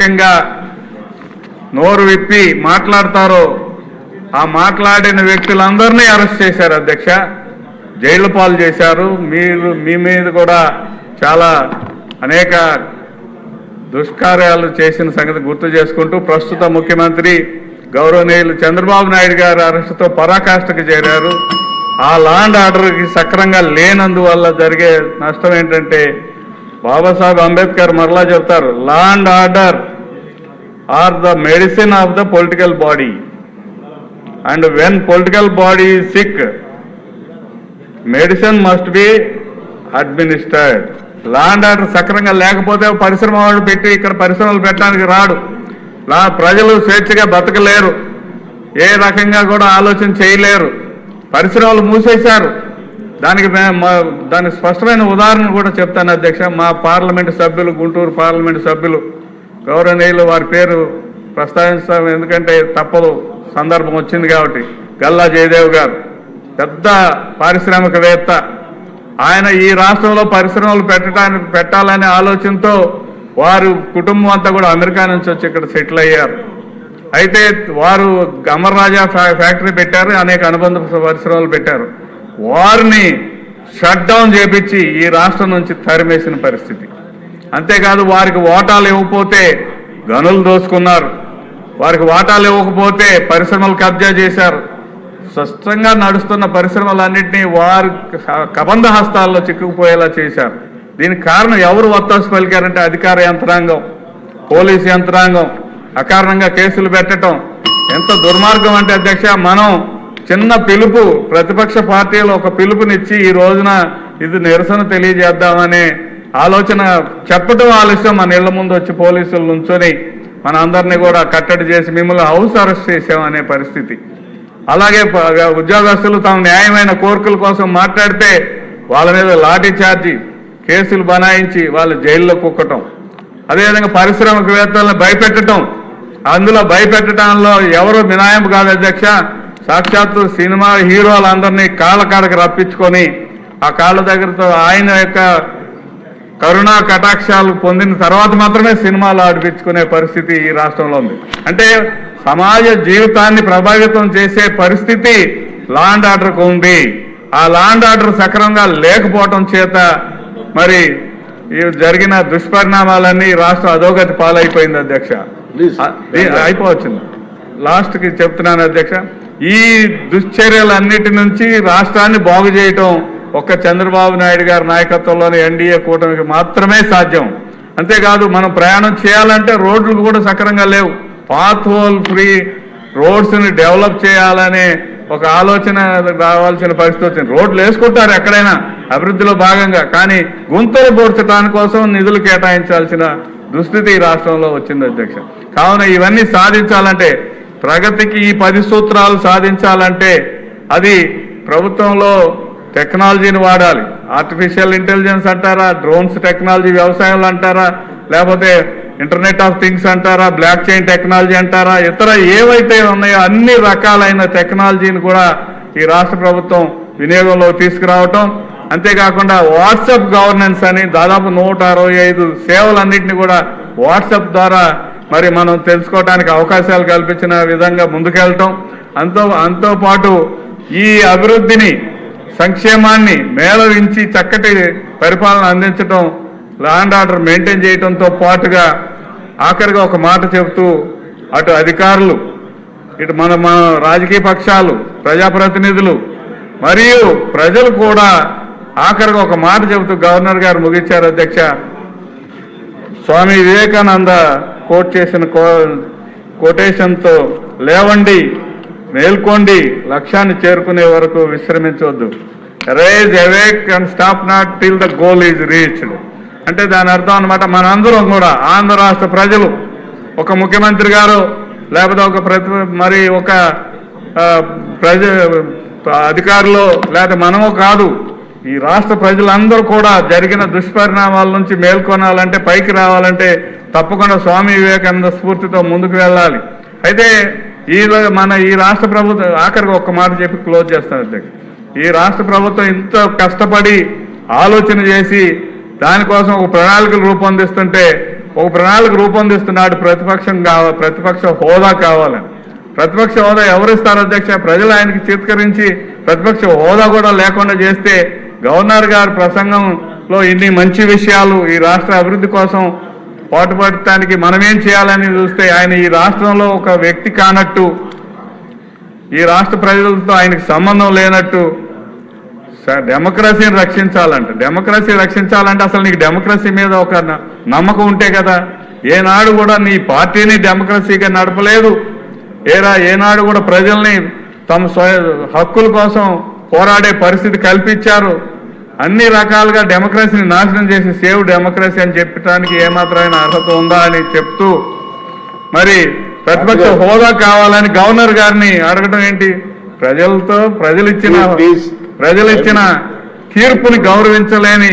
ముఖ్యంగా నోరు విప్పి మాట్లాడతారో ఆ మాట్లాడిన వ్యక్తులందరినీ అరెస్ట్ చేశారు అధ్యక్ష, జైలు పాలు చేశారు. మీ మీద కూడా చాలా అనేక దుష్కార్యాలు చేసిన సంగతి గుర్తు చేసుకుంటూ ప్రస్తుత ముఖ్యమంత్రి గౌరవనీయులు చంద్రబాబు నాయుడు గారి అరెస్టుతో పరాకాష్ఠకు చేరారు. ఆ లా అండ్ ఆర్డర్కి సక్రంగా లేనందువల్ల జరిగే నష్టం ఏంటంటే బాబాసాహెబ్ అంబేద్కర్ మరలా చెప్తారు, law and order are the medicine of the political body and when political body is sick medicine must be administered. Law and order సక్రంగా లేకపోతే పరిశ్రమ వాళ్ళు పెట్టి ఇక్కడ పరిశ్రమలు పెట్టడానికి రాడు, ప్రజలు స్వేచ్ఛగా బతకలేరు, ఏ రకంగా కూడా ఆలోచన చేయలేరు. పరిశ్రమలు మూసేశారు. దానికి స్పష్టమైన ఉదాహరణ కూడా చెప్తాను అధ్యక్ష. మా పార్లమెంటు సభ్యులు, గుంటూరు పార్లమెంటు సభ్యులు గౌరవనీయులు, వారి పేరు ప్రస్తావిస్తాం ఎందుకంటే తప్పదు, సందర్భం వచ్చింది కాబట్టి, గల్లా జయదేవ్ గారు పెద్ద పారిశ్రామికవేత్త. ఆయన ఈ రాష్ట్రంలో పరిశ్రమలు పెట్టాలనే ఆలోచనతో వారు కుటుంబం అంతా కూడా అమెరికా నుంచి వచ్చి ఇక్కడ సెటిల్ అయ్యారు. అయితే వారు అమర్ రాజా ఫ్యాక్టరీ పెట్టారు, అనేక అనుబంధ పరిశ్రమలు పెట్టారు. వారిని షట్ డౌన్ చేపించి ఈ రాష్ట్రం నుంచి తరిమేసిన పరిస్థితి. అంతేకాదు వారికి వాటాలు ఇవ్వకపోతే గనులు దోచుకున్నారు, వారికి వాటాలు ఇవ్వకపోతే పరిశ్రమలు కబ్జా చేశారు. స్పష్టంగా నడుస్తున్న పరిశ్రమలన్నింటినీ వారు కబంధ హస్తాల్లో చిక్కుకుపోయేలా చేశారు. దీనికి కారణం ఎవరు వత్తాసు పలికారంటే అధికార యంత్రాంగం, పోలీసు యంత్రాంగం. అకారణంగా కేసులు పెట్టడం ఎంత దుర్మార్గం అంటే అధ్యక్ష, మనం చిన్న పిలుపు, ప్రతిపక్ష పార్టీలు ఒక పిలుపునిచ్చి ఈ రోజున ఇది నిరసన తెలియజేద్దామనే ఆలోచన చెప్పడం ఆలస్యం మన ఇళ్ల ముందు వచ్చి పోలీసులు నుంచొని మన అందరినీ కూడా కట్టడి చేసి మిమ్మల్ని హౌస్ అరెస్ట్ చేసామనే పరిస్థితి. అలాగే ఉద్యోగస్తులు తమ న్యాయమైన కోరికల కోసం మాట్లాడితే వాళ్ళ మీద లాఠీ చార్జీ కేసులు బనాయించి వాళ్ళు జైల్లో కుక్కటం. అదేవిధంగా పారిశ్రామికవేత్తలను భయపెట్టడం, అందులో భయపెట్టడంలో ఎవరు మినాయింపు కాదు అధ్యక్ష, సాక్షాత్తు సినిమా హీరోలందరినీ కాళ్ళ కాడకు రప్పించుకొని ఆ కాళ్ళ దగ్గరతో ఆయన యొక్క కరుణా కటాక్షాలు పొందిన తర్వాత మాత్రమే సినిమాలు ఆడిపించుకునే పరిస్థితి ఈ రాష్ట్రంలో ఉంది. అంటే సమాజ జీవితాన్ని ప్రభావితం చేసే పరిస్థితి లా అండ్ ఆర్డర్కు ఉంది. ఆ లా అండ్ ఆర్డర్ సక్రమంగా లేకపోవటం చేత మరి ఈ జరిగిన దుష్పరిణామాలన్నీ రాష్ట్ర అధోగతి పాలైపోయింది అధ్యక్ష. అయిపోవచ్చింది, లాస్ట్కి చెప్తున్నాను అధ్యక్ష. ఈ దుశ్చర్యలన్నిటి నుంచి రాష్ట్రాన్ని బాగు చేయటం ఒక్క చంద్రబాబు నాయుడు గారి నాయకత్వంలోని ఎన్డీఏ కూటమికి మాత్రమే సాధ్యం. అంతేకాదు మనం ప్రయాణం చేయాలంటే రోడ్లు కూడా సక్రంగా లేవు. పాత్ హోల్ ఫ్రీ రోడ్స్ని డెవలప్ చేయాలనే ఒక ఆలోచన రావాల్సిన పరిస్థితి వచ్చింది. రోడ్లు వేసుకుంటారు ఎక్కడైనా అభివృద్ధిలో భాగంగా, కానీ గుంతలు పూడ్చడానికి కోసం నిధులు కేటాయించాల్సిన దుస్థితి ఈ రాష్ట్రంలో వచ్చింది అధ్యక్ష. కావున ఇవన్నీ సాధించాలంటే, ప్రగతికి ఈ 10 సూత్రాలు సాధించాలంటే అది ప్రభుత్వంలో టెక్నాలజీని వాడాలి. ఆర్టిఫిషియల్ ఇంటెలిజెన్స్ అంటారా, డ్రోన్స్ టెక్నాలజీ వ్యవసాయంలో అంటారా, లేకపోతే ఇంటర్నెట్ ఆఫ్ థింగ్స్ అంటారా, బ్లాక్ చైన్ టెక్నాలజీ అంటారా, ఇతర ఏవైతే ఉన్నాయో అన్ని రకాలైన టెక్నాలజీని కూడా ఈ రాష్ట్ర ప్రభుత్వం వినియోగంలో తీసుకురావటం. అంతేకాకుండా వాట్సాప్ గవర్నెన్స్ అని దాదాపు 165 సేవలన్నింటినీ కూడా వాట్సాప్ ద్వారా మరి మనం తెలుసుకోవడానికి అవకాశాలు కల్పించిన విధంగా ముందుకెళ్ళటం. అంతో పాటు ఈ అభివృద్ధిని, సంక్షేమాన్ని మేళవించి చక్కటి పరిపాలన అందించడం, లా అండ్ ఆర్డర్ మెయింటైన్ చేయడంతో పాటుగా ఆఖరిగా ఒక మాట చెబుతూ అటు అధికారులు, ఇటు మన రాజకీయ పక్షాలు, ప్రజాప్రతినిధులు మరియు ప్రజలు కూడా ఆఖరిగా ఒక మాట చెబుతూ గవర్నర్ గారు ముగించారు అధ్యక్ష. స్వామి వివేకానంద కోట్ చేసిన కొటేషన్తో, లేవండి, మేల్కోండి, లక్ష్యాన్ని చేరుకునే వరకు విశ్రమించవద్దు. Rise awake and stop not till the goal is reached. అంటే దాని అర్థం అనమాట, మనందరం కూడా ఆంధ్ర రాష్ట్ర ప్రజలు, ఒక ముఖ్యమంత్రి గారు లేకపోతే ఒక అధికారులు లేకపోతే మనము కాదు, ఈ రాష్ట్ర ప్రజలందరూ కూడా జరిగిన దుష్పరిణామాల నుంచి మేల్కొనాలంటే, పైకి రావాలంటే తప్పకుండా స్వామి వివేకానంద స్ఫూర్తితో ముందుకు వెళ్ళాలి. అయితే ఈ రాష్ట్ర ప్రభుత్వం ఆఖరికి ఒక్క మాట చెప్పి క్లోజ్ చేస్తాను అధ్యక్ష. ఈ రాష్ట్ర ప్రభుత్వం ఇంత కష్టపడి ఆలోచన చేసి దానికోసం ఒక ప్రణాళికలు రూపొందిస్తుంటే ఒక ప్రణాళిక రూపొందిస్తున్నాడు. ప్రతిపక్ష హోదా కావాలని. ప్రతిపక్ష హోదా ఎవరిస్తారు అధ్యక్ష? ప్రజలు ఆయనకి చిత్కరించి ప్రతిపక్ష హోదా కూడా లేకుండా చేస్తే గవర్నర్ గారి ప్రసంగంలో ఇన్ని మంచి విషయాలు ఈ రాష్ట్ర అభివృద్ధి కోసం పాటుపడటానికి మనమేం చేయాలని చూస్తే ఆయన ఈ రాష్ట్రంలో ఒక వ్యక్తి కానట్టు, ఈ రాష్ట్ర ప్రజలతో ఆయనకు సంబంధం లేనట్టు, డెమోక్రసీని రక్షించాలంటే అసలు నీకు డెమోక్రసీ మీద ఒక నమ్మకం ఉంటే కదా. ఏనాడు కూడా నీ పార్టీని డెమోక్రసీగా నడపలేదు. ఏనాడు కూడా ప్రజల్ని తమ హక్కుల కోసం పోరాడే పరిస్థితి కల్పించారు. అన్ని రకాలుగా డెమోక్రసీని నాశనం చేసి సేవ్ డెమోక్రసీ అని చెప్పడానికి ఏమాత్రమైన అర్హత ఉందా అని చెప్తూ మరి ప్రతిపక్ష హోదా కావాలని గవర్నర్ గారిని అడగడం ఏంటి? ప్రజలు ఇచ్చిన తీర్పుని గౌరవించలేని